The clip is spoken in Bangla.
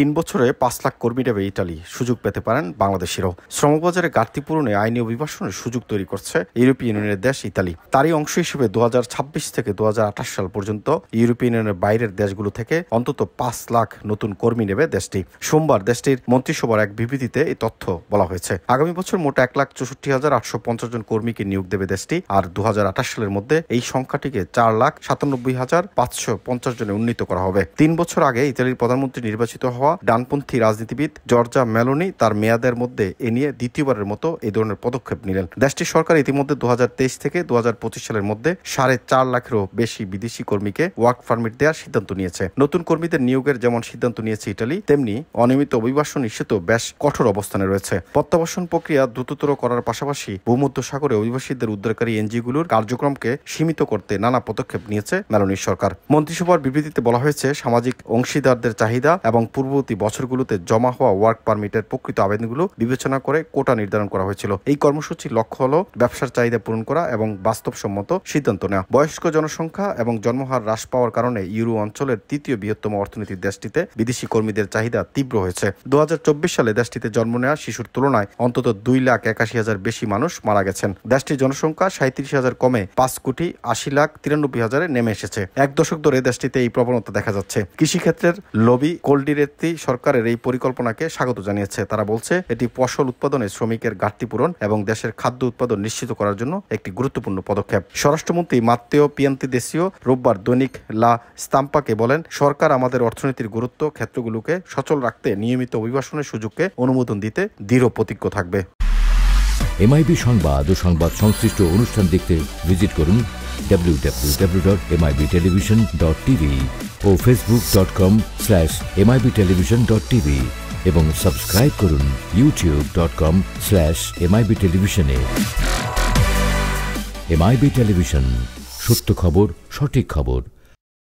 3 বছরে 5 লাখ কর্মী নেবে ইতালি, সুযোগ পেতে পারেন বাংলাদেশিরাও। শ্রমবাজারে ঘাটতি পূরণে আইনি অভিবাসনের সুযোগ তৈরি করছে ইউরোপীয় ইউনিয়নের দেশ ইতালি। তারই অংশ হিসেবে 2026 থেকে 2028 সাল পর্যন্ত ইউরোপীয় ইউনিয়নের বাইরের দেশগুলো থেকে অন্তত 5 লাখ নতুন কর্মী নেবে দেশটি। সোমবার দেশটির মন্ত্রিসভার এক বিবৃতিতে এই তথ্য বলা হয়েছে। আগামী বছর মোট 1,64,850 জন কর্মীকে নিয়োগ দেবে দেশটি, আর 2028 সালের মধ্যে এই সংখ্যাটিকে 4,97,550 জনে উন্নীত করা হবে। 3 বছর আগে ইতালির প্রধানমন্ত্রী নির্বাচিত হওয়া ডানপন্থী রাজনীতিবিদ জর্জা মেলোনি তার মেয়াদের মধ্যে এ নিয়ে দ্বিতীয়বারের মতো এই ধরনের পদক্ষেপ নিলেন। দেশটির সরকার ইতিমধ্যে 2023 থেকে 2025 সালের মধ্যে 4.5 লাখেরও বেশি বিদেশি কর্মীকে ওয়ার্ক পারমিট দেওয়ার সিদ্ধান্ত নিয়েছে। নতুন কর্মীদের নিয়োগের যেমন সিদ্ধান্ত নিয়েছে ইটালি, তেমনি অনিয়মিত অভিবাসন ইস্যুতেও বেশ কঠোর অবস্থানে রয়েছে। প্রত্যাবাসন প্রক্রিয়া দ্রুততর করার পাশাপাশি ভূমধ্য সাগরে অভিবাসীদের উদ্ধারকারী এনজিওগুলোর কার্যক্রমকে সীমিত করতে নানা পদক্ষেপ নিয়েছে মেলোনির সরকার। মন্ত্রিসভার বিবৃতিতে বলা হয়েছে, সামাজিক অংশীদারদের চাহিদা এবং পূর্ববর্তী বছরগুলোতে জমা হওয়া ওয়ার্ক পারমিটের প্রকৃত আবেদনগুলো বিবেচনা করে কোটা নির্ধারণ করা হয়েছিল। এই কর্মসূচির লক্ষ্য হল ব্যবসার চাহিদা পূরণ করা এবং বাস্তবসম্মত সিদ্ধান্ত নেওয়া। বয়স্ক জনসংখ্যা এবং জন্মহার হ্রাস পাওয়ার কারণে ইউরো অঞ্চলের তৃতীয় বৃহত্তম অর্থনীতির দেশটিতে বিদেশি কর্মীদের চাহিদা তীব্র হয়েছে। 2024 সালে দেশটিতে জন্ম নেওয়া শিশুর তুলনায় অন্তত 2,81,000 বেশি মানুষ মারা গেছেন। দেশটির জনসংখ্যা 37,000 কমে 5,80,93,000 নেমে এসেছে। এক দশক ধরে দেশটিতে এই প্রবণতা দেখা যাচ্ছে। কৃষিক্ষেত্রের লবি কোল্ডিরেত্তি সরকারের এই পরিকল্পনাকে স্বাগত জানিয়েছে। তারা বলছে এটি ফসল উৎপাদনে শ্রমিকের ঘাটতি পূরণ এবং দেশের খাদ্য উৎপাদন নিশ্চিত করার জন্য একটি গুরুত্বপূর্ণ পদক্ষেপ। স্বরাষ্ট্রমন্ত্রী মাত্তেও পিয়ান্তিদেসিও রোববার দৈনিক লা স্তাম্পাকে বলেন, সরকার আমাদের অর্থনীতির গুরুত্ব ক্ষেত্রগুলোকে সচল রাখতে নিয়মিত অভিবাসনের সুযোগকে অনুমোদন দিতে দৃঢ় প্রতিজ্ঞ থাকবে। এমআইবি সংবাদ ও সংবাদ সংশ্লিষ্ট অনুষ্ঠান দেখতে ভিজিট করুন www.mibtelevision.tv ও facebook.com/mibtelevision.tv এবং সাবস্ক্রাইব করুন youtube.com/mibtelevision এ। এমআইবি টেলিভিশন, সত্য খবর, সঠিক খবর।